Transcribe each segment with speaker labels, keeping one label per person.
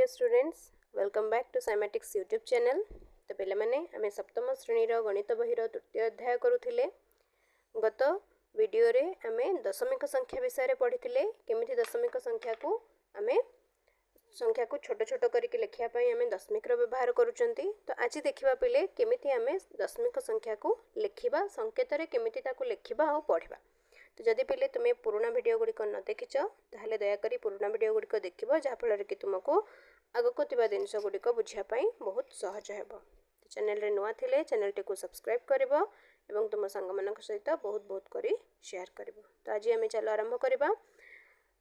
Speaker 1: Dear students welcome back to Cymatics YouTube channel. तो पे आम सप्तम श्रेणी गणित बही तृतीय अध्याय करुले। गत वीडियो रे आम दशमिक संख्या विषय पढ़ी केमिति दशमिक संख्या को छोट छोट करके लिखापी आम दशमिक व्यवहार करुँच। तो आज देखा पिले केमिति आम दशमिक संख्या को लिखा संकेत केमिति ताकू लिखा और पढ़ा। तो जदि पिले तुम्हें पुराना वीडियो गुड़िक न देखिच ताहले दयाकोरी पुराना वीडियो गुड़िक देखिबो जहाँफल कि तुमको आगको थिबा जिनिस गुड़िक बुझापी बहुत सहज हेब। तो चैनल रे नुआ थिले चैनल टी को सब्सक्राइब करिवो एवं तुम सांग मानक सहित बहुत बहुत करी शेयर करिवो। तो आज आम चलो आरंभ करबा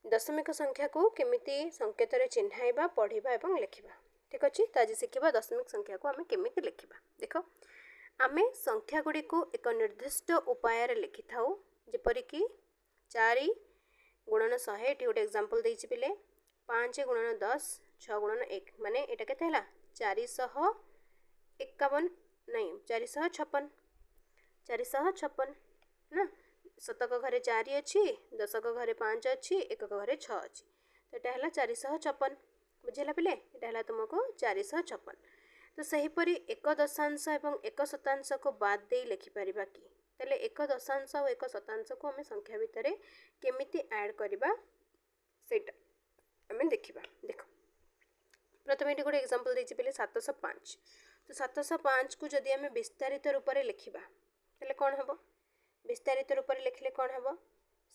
Speaker 1: दशमिक संख्या को केमिति संकेत रे चिन्हाइबा पढ़िबा एवं लिखिबा। ठीक अछि। तो आज शिखिबा दशमिक संख्या को आम केमिति लिखिबा। देखो आमे संख्या गुड़िक एक निर्दिष्ट उपाय रे लिखि थाउ जेपरिक 4 गुणन 100 ये गोटे एग्जांपल देछि पिले 5 गुणन 10 6 गुणन 1 माने एटा केते हला 451 नहीं 456 ना शतक घरे 4 अछि दशक घरे 5 अछि एकक घरे 6 अछि तो एटा हला 456 बुझिला पिले एटा हला तुमको 456। तो सही परी एक दशांश एवं एक शतांश को बाद दे लिखि परिबा कि तेले एक दशांश और एक शतांश को आम संख्या भितर केमिति ऐड करबा सेटा आम देखिबा। देखो प्रथम ये गोटे एग्जांपल देछि पहले 705। तो 705 को जदि आम विस्तारित रूप में लिखिबा तेले कोन हबो विस्तारित रूप में लिखले कोन हबो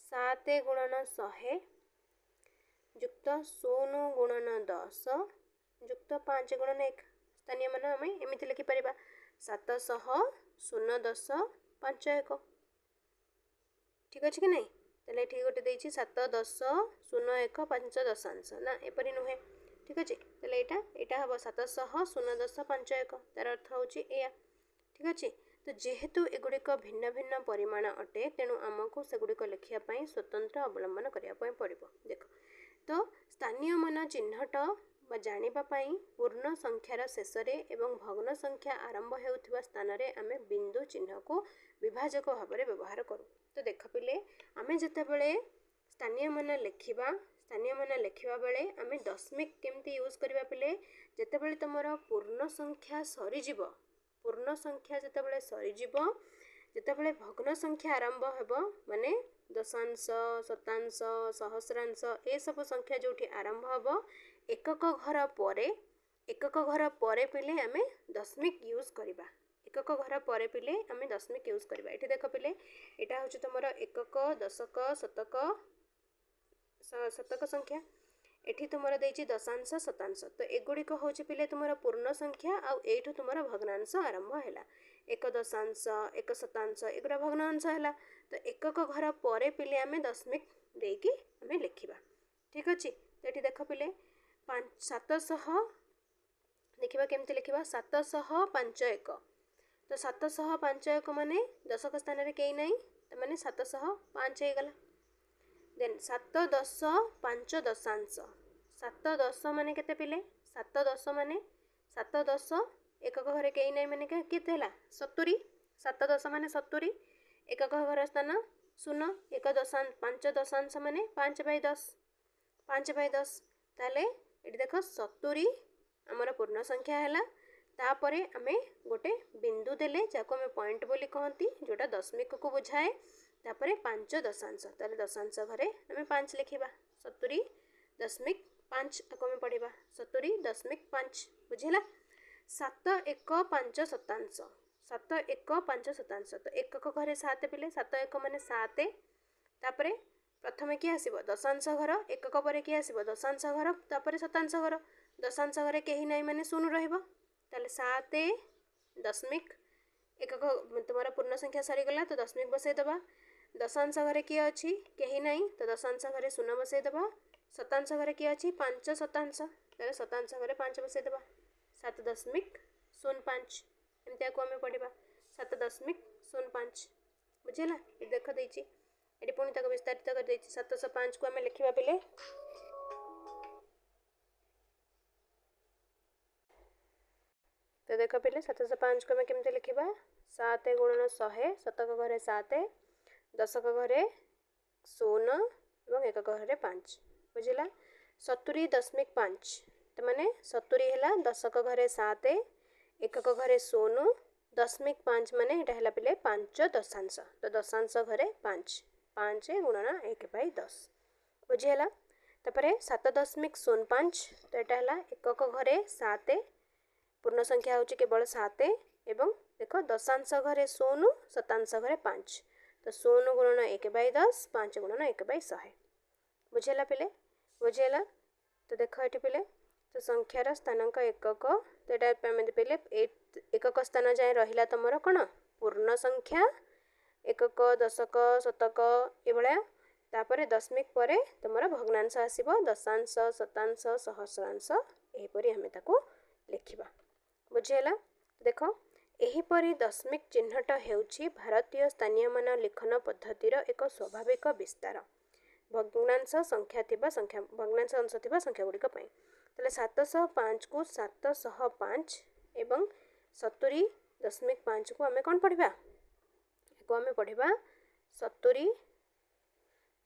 Speaker 1: 7 गुणन 100 युक्त 0 गुणन 10 युक्त 5 गुणन 1 स्थानीय मान आम एमिति लिखि परिबा 700 0 10 5 1। ठीक अच्छे कि नहीं तेल ये गोटे देछि 7 10 0 1 5 दशांश ना एपरी नुहे। ठीक अच्छे तेल यहाँ हम 700 0 10 5 1 तार अर्थ हूँ या। ठीक अच्छे। तो जेहेतु एगुड़िक भिन्न भिन्न परिमाण अटे तेणु आमको सेगुड़िक लिखापी स्वतंत्र अवलंबन करने पड़ो। देख तो स्थानीय मान चिन्हट जानापी पूर्ण संख्यार शेष एवं भग्न संख्या आरंभ होउथिबा स्थान रे आमे बिंदु चिन्ह को विभाजक भाव में व्यवहार करूँ। तो देख पिले आमे जते बेले स्थानीय मान लिखा बेले आमे दशमिक केमती यूज करबा पिले जते बेले तुमर पूर्ण संख्या सरीजिव पूर्ण संख्या जते बेले सरीजिव जते बेले भग्न संख्या आरंभ हेबो माने दशांश शतांश सहस्रांश ए सब संख्या जोठी आरंभ हेबो एकक घर परे पिले आमे दशमिक यूज करबा। एकक घर परे पिले आमे दशमिक यूज करबा। एठी देख पिले एटा होची तुमर एकक दशक शतक संख्या एठी तुमर देछि दशांश शतांश। तो एगुड़िक होची पिले तुमर पूर्ण संख्या आउ एठू तुमर भग्नांश आरंभ हैला एक दशांश एक शतांश एगुड़ा भग्नांश हैला। तो एकक घर परे पिले आमे दशमिक देकी आमे लिखिबा। ठीक अछि। तो एठी देख पिले 700 देखिबा केमती लिखिबा 705 1। तो 705 1 माने दशक स्थान रे केई नहीं तो माने 705 हे गला। देन 7 10 5 दशांश 7 10 माने केते पिले 7 10 माने 7 10 एकक घरे केई नहीं माने केते हला 70 7 10 माने 70 एकक घर स्थान 0 1 दशांश 5 दशांश माने 5/10 5/10 ताले ये देख 70 आमर पूर्ण संख्या है। तापरे आमे गोटे बिंदु देले जाको आमे पॉइंट बोली कहती जोटा दशमिक को बुझाए तापरे 5 दशांश ताले दशांश घरे आमे 5 लिखिबा 70.5 आको आमे पढ़िबा 70.5 बुझिला 7 1 5 शतांश 7 1 5 शतांश। तो एकक घरे 7 पिले 7 1 माने 7 तापरे प्रथमे किए आसीबो दशांश घर एकक परे किए आसीबो दशांश घर तापरे शतांश घर दशांश घरे केही नाही माने 0 रहइबो ताले 7 दशमिक एकक तुम्हारा पूर्ण संख्या सरी गला तो दशमिक बसई दबा दशांश घरे किए अछि केही नाही तो दशांश घरे 0 बसई दबा शतांश घरे किए अछि 5 शतांश ताले शतांश घरे 5 बसई दबा 7.05 एमतिया को हमें पढ़िबा 7.05 बुझिला। देख देछि एटी पुणी तक विस्तारित कर देछि 705 को हमें लिखिबा पिले तो देख पिले 705 को हमें केमते लिखिबा 7 गुणन 100 शतक घरे 7 दशक घरे 0 एवं एकक घरे 5 बुझिला 70.5 तो माने 70 है दशक घरे 7 एकक घरे 0 दशमिक 5 माने यहाँ है पिले 5 दशांश तो दशांश घरे 5 5 गुणन 1/10 बुझीगला। तापर 7.05 तो यहाँ है एकक घरे 7 पूर्ण संख्या हूँ केवल 7 एवं देख दशांश घरे 0 शतांश घरे 5 तो 0 गुणन 1/10 5 गुणन 1/100 बुझीगला पिले बुझीगला। तो देख ये पिले तो संख्यार स्थानांक एकक तो यहाँ पिले एकक स्थान जाए रहा तुम कौन पूर्ण संख्या एकक दशक शतक ये तापर दशमिक पर तुम भग्नांश आसो दशांश शतांश सहस्रांश यहपरी आम ताको लिखा बुझीगला। देख एहीपरी दशमिक चिन्हट हेउछि भारतीय स्थानीय मान लिखन पद्धतिर एक स्वाभाविक विस्तार भग्नांश संख्या थिबा संख्या भग्नांश अंश थिबा संख्या गुड़िक तेल 705 को 705 एवं 70.5 को आम कौन पढ़ा आम पढ़ा 70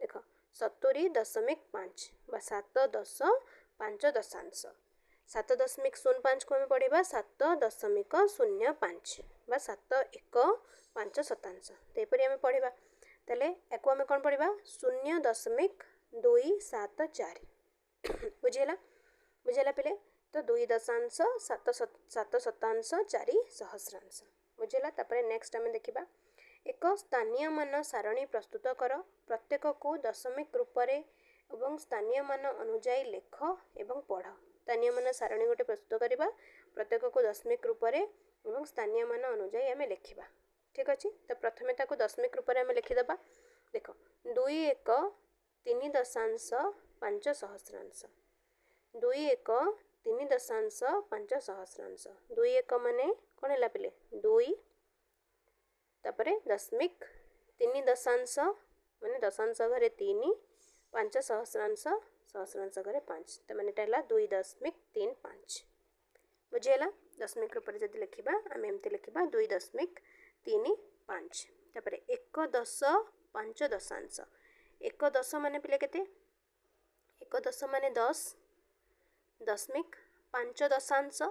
Speaker 1: देख 70.5 बा 7.5 दशांश 7.05 को आम पढ़ा 7.05 बा 7.15 शतांश तेपरी आम पढ़ा तेल याकू आम कौन पढ़ा 0.274 बुझीगला बुझीगला पिले तो 2.7 शतांश 4 सहस्रांश बुझीगला। तापर नेक्स्ट आम देखा एक स्थानीय मान सारणी प्रस्तुत कर प्रत्येक को दशमिक रूप एवं स्थानीय मान अनुजाई लेख एवं पढ़ स्थानीय मान सारणी गोटे प्रस्तुत करवा प्रत्येक को दशमिक रूप एवं स्थानीय मान अनुजाई आम लिखा ठीक अच्छे। तो प्रथम ताको दशमिक रूप में लिखिदबा देख 2.1 3.5 सहस्रांश 2.1 3.5 सहस्रांश 2.1 माने कौन है पिले 2 तापर दशमिक 3 दशांश माने दशांश घरे 3 5 सहस्रांश सहस्रांश घरे 5 तो माने है 2.35 बुझीगला। दशमिक रूप में जब लिखा आम एमती लिखा 2.35 तापर 1.5 दशांश 1 माने पिले केते 1 माने 10 दशमिक 5 दशांश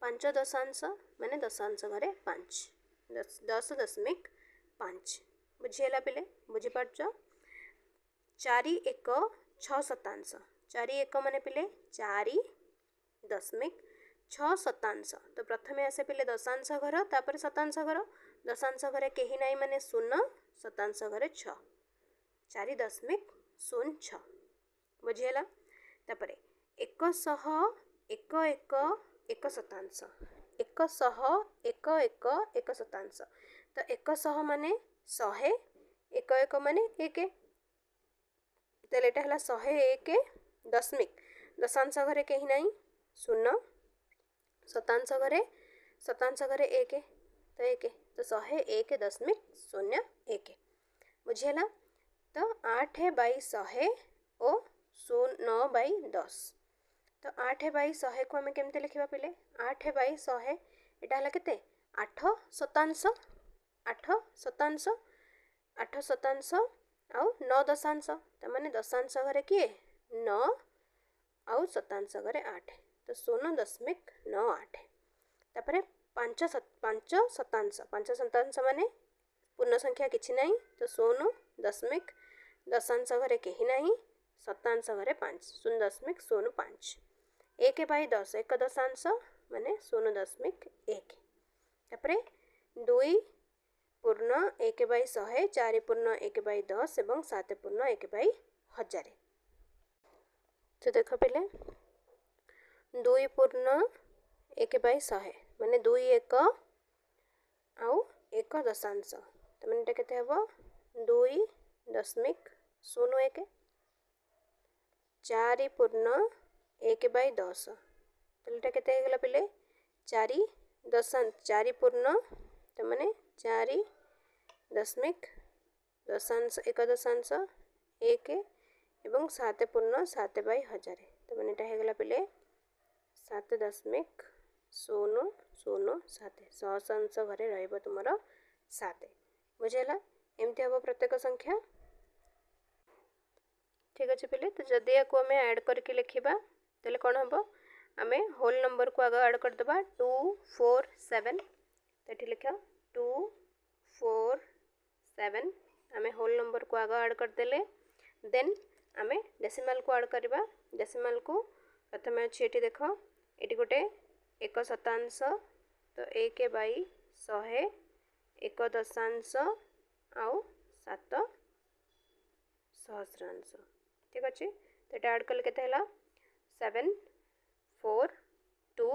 Speaker 1: माने दशांश घरे 5 10.5 बुझीगला पिले बुझीपार 4.1 शतांश 4.1 माने पिले 4.6 शतांश तो प्रथमे आसे पिले दशांश घर तापर शतांश घर दशांश घरे कहीं नाई माने 0 शतांश घरे 6 4.06 बुझीगला। तापर 100 शतांश 100 शतांश तो 100 माने 100 1 माने 1 तेल एटा हला 101 दशमिक दशांश घरे कहीं नाई 0 शतांश घरे 1 तो 1 तो 101.01 बुझीगला। तो 8/100 और 9/10 तो 8/100 को आम केमते लिखा पिले 8/100 यहाँ है केते 8 शतांश 8 शतांश 8 शतांश आउ 9 दशांश तो माने दशांश घरे किए 9 आउ शतांश घरे 8 तो 0.98 तापर 5 शतांश माने पूर्ण संख्या किछि नहीं तो 0 दशांश घरे कहीं नहीं शतांश घरे 5 0.05 1/10 1 दशांश माने 0.1 तापर 2 पूर्ण 1/100 4 पूर्ण 1/10 एवं 7 पूर्ण 1/1000 तो देख पिले 2 पूर्ण 1/100 माने 2.1 आउ 1 दशांश तो माने केते हबो 2.01 4 पूर्ण 1/10 तो एटा केते हेगला पिले 4 दशांश 4 पूर्ण तो माने 4 दशमिक दशांश 1 दशांश 1 एवं 7 पूर्ण 7/1000 तो माने एटा हेगला पिले 7.007 सहस्रांश घरे रहिबो तुमर 7 बुझेला एमती हम प्रत्येक संख्या ठीक अच्छे पिले। तो जदि या आम ऐड करके लिखा तेल कौन हम आमे होल नंबर को आगे ऐड करदे 2 4 7 तो ये लिख 2 4 7 आमे होल नंबर को आगे ऐड करदेले देन आमे डेसिमल को ऐड करवा डेसिमल को प्रथम अच्छी ये देख ये गोटे 1 शतांश तो 1/100 1 दशांश आउ 7 सहस्रांश ठीक अच्छे तो ये ऐड कले के 7 4 2 तो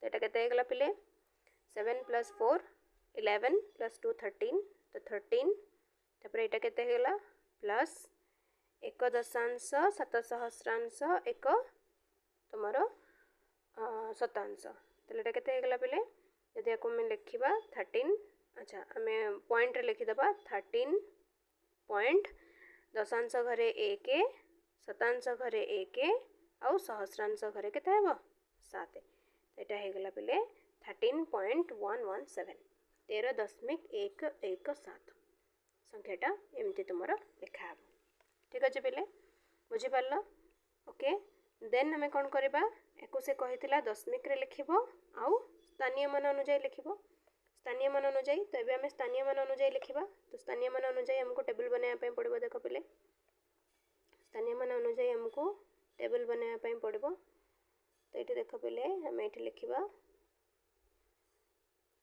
Speaker 1: यहाँ के पिले 7 + 4 11 + 2 13 तो 13 तापर यहाँ के प्लस 1 दशांश 7 सहस्रांश 1 तुम शतांश तो यहाँ के पिले यदि आपको लिखा 13 अच्छा आम पॉइंट लिखिदे 13 पॉइंट दशांश घरे 1 शतांश घरे 1 आउ सहस्रांश घरे के 7 तो यहाँ होगा पिले 13.117 13.117 संख्याटा एमती तुम लिखा हे ठीक अच्छे पिले बुझीपार ओके देन आम कौन करवा एक से कही दशमिक लिखब आउ स्थानीय मान अनुजाई लिखब स्थानीय मान अनुजाई तो ये आम स्थानीय मान अनुजाई लिखा तो स्थानीय मान अनुजाई आमको टेबल बनवाई पड़ो देख पिले स्थानीय मान अनुजाई आमको टेबल बनवाई पड़ो तो ये देख पिले आम ये लिखा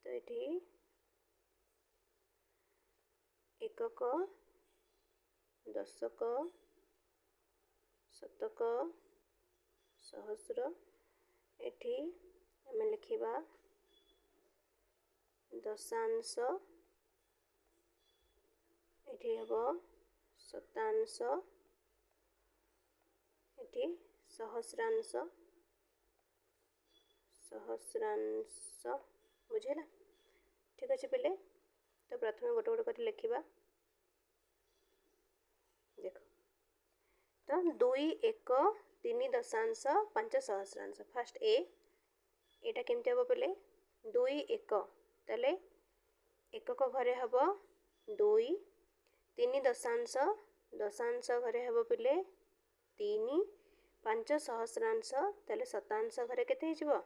Speaker 1: तो ये एकक दशक शतक सहस्र एठी आम लिखा दशांश एठी हम शतांश एठी सहस्रांश सहस्रांश बुझेगा ठीक अच्छे पिले तो प्रथम गोटे गोटे कर लिखा देख तो 2 1 3 दशांश 5 सहस्रांश फास्ट एटा केमती हम पिले 2 1 ताले एकक घरे हम 2 3 दशांश दशांश घरे हम पिले 3 5 सहस्रांश ताले शतांश घरे केते हो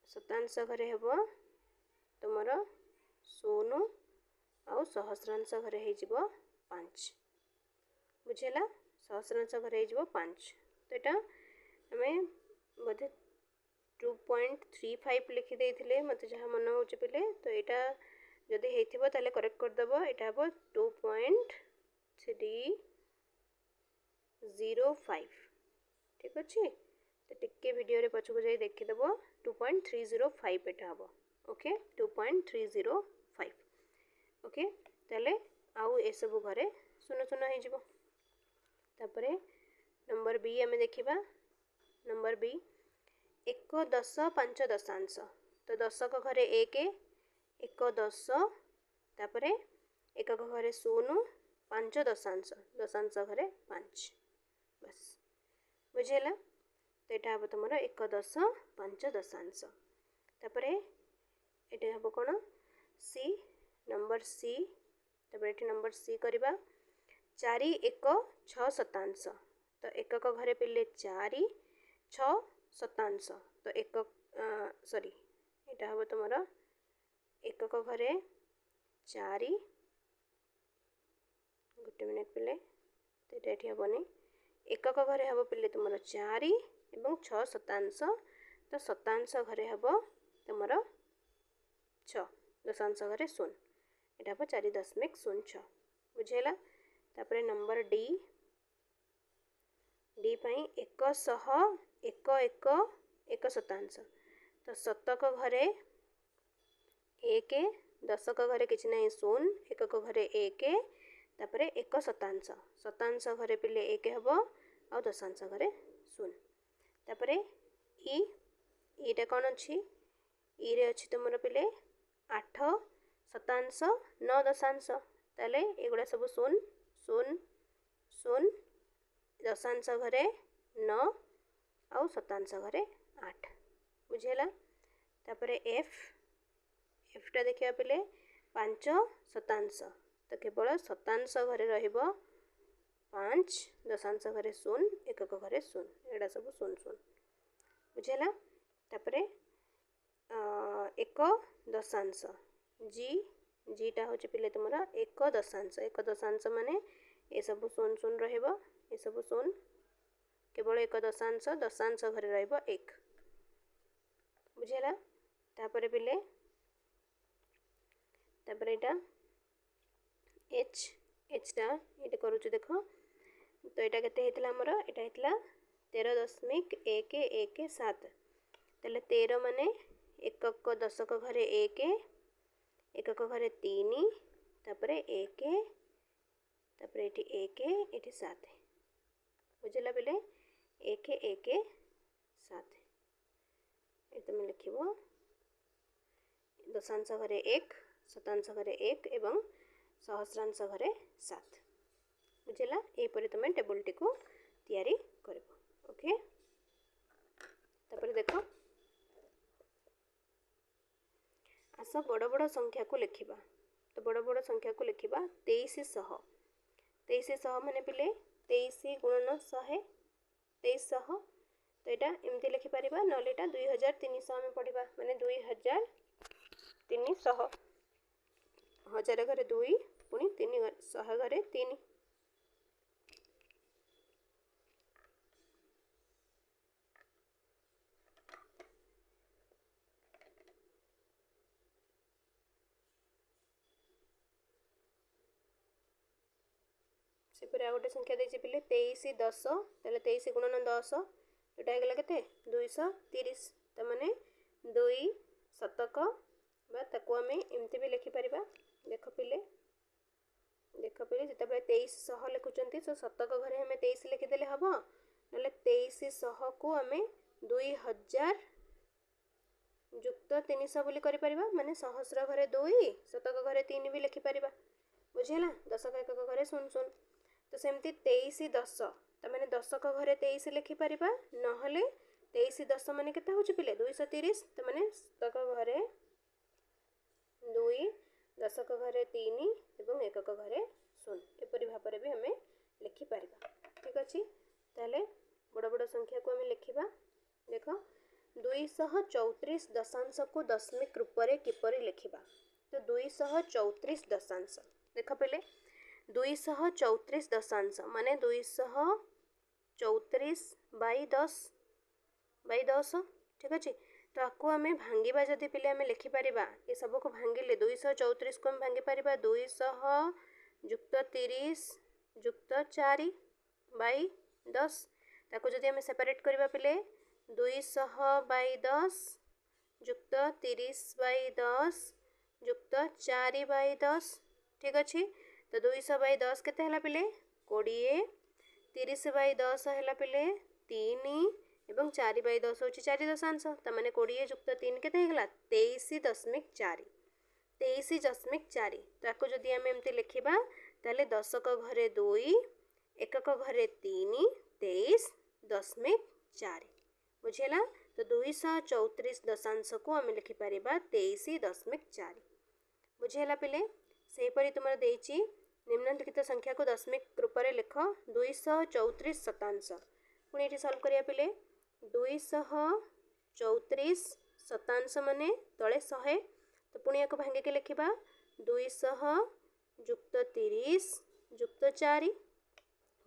Speaker 1: शतांश घरे हम तुमर 0 आउ सहस्रांश घरे हो 5 बुझेगा सहस्रांश घरे हो 5 तो यहाँ आम बोधे 2.35 लिखिदे मत जहाँ मन हो पिले तो यहाँ जदि होता करेक्ट करदेव यहाँ हम 2.305 ठीक अच्छे तो टिके वीडियो रे पछक जाई देखिदेव 2.305 यहाँ हम ओके 2.305 ओके ताले आउ ए सब घरे 0 हो तापरे नंबर बी आम देखा नंबर बी 1 10 5 दशांश तो दशक घरे 1 1 10 तापरे एकक घरे 0 5 दशांश दशांश घरे 5 बस बुझेगा तो यहाँ हम तुम 1 10 5 दशांश तापरे ये हम कौन सी नंबर सी तापरे ये नंबर सी करवा 4 1 6 शतांश तो एकक घरे पिले 4 6 शतांश तो एक सॉरी यहाँ हम तुम एकक घरे 4 गोटे मिनट पिले तो ये हेनी एकक घरे हम पिले तुम 4 एवं 6 शतांश तो शतांश घरे हम तुम 6 दशांश घरे 0 यहाँ हम 4.06 बुझेगा तापरे नंबर डी डी पाई 100 1 1 1 शतांश तो शतक घरे 1 दशक घरे किसी ना 0 एकक घरे 1 तापरे 1 शतांश शतांश घरे पिले 1 हम आ दशांश घरे 0 तापरे ईटा कौन अच्छी रे अच्छी तुम पिले 8 शतांश 9 दशांश ताले एगुड़ा सब 0 0 0 दशांश घरे 9 आउ शतांश घरे 8 बुझेगा तापरे एफटा देखा पिले 5 शतांश तो केवल शतांश घरे रहिबो 5 दशांश घरे 0 एकक घरे 0 एटा सब 0 0 बुझेला तापरे एक दशांश जीटा हूँ पिले तुम एक दशांश माने ये सब शून शून रहिबो ये सब शून केवल एक दशांश घरे रहिबो एक बुझेला तापरे पिले तापरे एटा एचटा ये करूँ देख तो यहाँ के आमर यहाँ 13.117 तेल 13 माने एकक दशक घरे एक एकक घरे 3 तापरे एक तापरे ये 7 बुझेला बेले 117 ये तुम लिख दशांश घरे 1 शतांश घरे 1 एवं सहस्रांश घरे 7 बुझेला यहीपर तुम टेबुल टी को तैयारी कर ओके तापर देख आस बड़ बड़ संख्या को लिखा तो बड़ बड़ संख्या को लिखा 2300 माने पिले 23 गुणन 100 2300 तो यहाँ एमती लिखिपर ना 2300 आम पढ़ा माने 2300 हजार घरे 2 पुणी 300 घरे 3 सेपरी आ गोटे संख्या देछि पिले 23 10 ताले 23 गुणन 10 एटा हेगला केते 230 त माने 2 शतक बा ताको आमे एमती भी लिखि परिबा देख पिले जेतेबे 2300 लिखुचंती सो शतक घरे हमें 23 लिखि देले हबो नले 2300 को आमे 2000 युक्त 300 बोली करि परिबा माने सहस्र घरे 2 शतक घरे 3 भी लिखि परिबा बुझिला दशक एकक घरे 0 तो सेमती 23 10 तो मैंने दशक घरे 23 लिखिपर नहले 23 10 माने केता होची पिले 230 तो मैंने शतक घरे 2 दशक घरे 3 एवं एकक घरे 0 एपरी भाव भी हमें लिखिपर ठीक अच्छे ताले बड़ बड़ संख्या को हमें लिखा देख 234 दशांश को दशमिक रूप से किपरि लिखा तो 234 दशांश देख पिले 234 दशांश माने 234 बाई 10 ठीक अच्छे तो आपको आम भांगा जदि पिले आम लिखिपर ये सब को भांगिले 234 को आम भांगी पार 200 युक्त 30 युक्त 4 बाई 10 ताको जदि आम सेपरेट करवा पिले 200 बाई 10 युक्त 30 बाई 10 युक्त 4 बाई 10 ठीक अच्छे तो 200 बाई 10 केते हला पिले 20 30 बाई 10 हला पिले 3 एवं 4 बाई 10 होची 4 दशांश त माने 20 युक्त 3 केते हला 23.4 23.4 ताको जदि आम एमती लिखिबा ताले दशक घरे 2 एकक घरे 3 23.4 बुझेला तो 234 दशांश को आम लिखिपर 23.4 बुझेला पिले सेहीपरि तुम देछि निम्नलिखित संख्या को दशमिक रूप से लिख 234 शतांश पुणी ये सल्व करिया पिले 234 शतांश माने तले 100 तो पुणी या भांगे के लिखा 200 युक्त 30 युक्त 4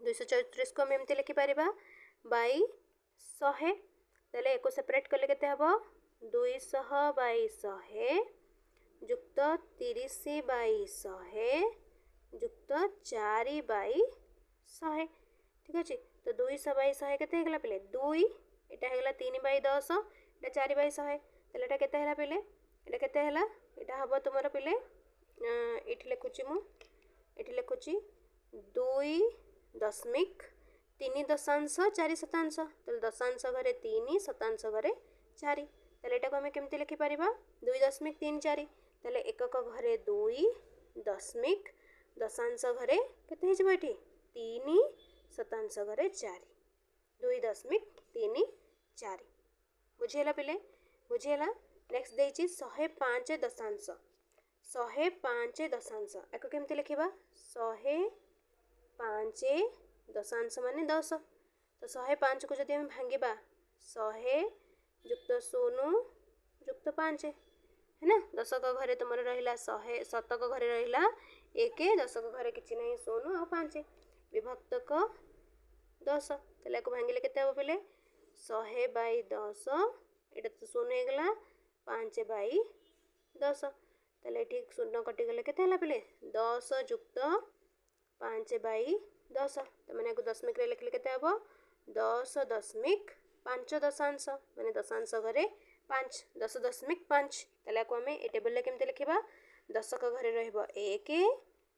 Speaker 1: 234 को आम एमती लिखिपर बाई 100 तेल एक सेपरेट कले केते हबो 200 बाई 100 युक्त 30 बाई 100 युक्त 4 बाई 100 ठीक अच्छे तो 200 बाई 100 केते हेगला पिले 2 एटा हेगला 3 बाई 10 एटा 4 बाई 100 तेल एटा केते हेला पिले एटा केते हेला एटा हबो तुमर पिले एठी लिखुची 2.3 शतांश तो दशांश घरे 3 शतांश घरे 4 तेल एटा को आम केमती लिखिपर 2.34 तेल एकक घरे 2 दशमिक दशांश घरे केते हिजबो एठी 3 शतांश घरे 4 2.34 बुझेला पिले बुझेला नेक्स्ट देछि 105 दशांश 105 दशांश एको केमती लिखिबा 105 दशांश माने 10 तो 105 को जदि हम भांगिबा 100 जुक्त 0 जुक्त 5 है ना। दशक घरे तुम रहा 100 शतक घरे रहा 1 दशक घरे किसी ना 0 और 5 विभक्तक 10 तेल भांगिले के पे 100 बाई 10 यहाँ तो 0 होगला 5 बाई 10 तेल ये 0 कटिगले के पे 10 जुक्त 5 बाई 10 तो मैंने दशमिक लिखले के 10.5 दशांश माने दशांश घरे 5 10.5 तेल आम ए टेबल केमती लिखा दशक घरे रक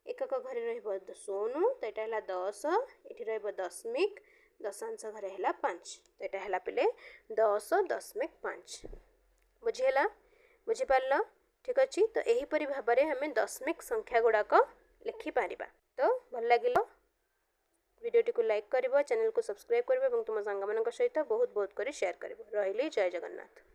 Speaker 1: एकक घरे रो तो यहाँ 10 ये दशमिक दशांश घरे है 5 तो यहाँ है पे 10.5 बुझीगला बुझीपार ठीक अच्छे। तो यहीपरि भाव में आम दशमिक संख्या गुड़ाक लिखिपर। तो भल लगे वीडियो को लाइक कर चैनल को सब्सक्राइब कर तुम सांग मान सहित बहुत बहुत कर शेयर कर रही। जय जगन्नाथ।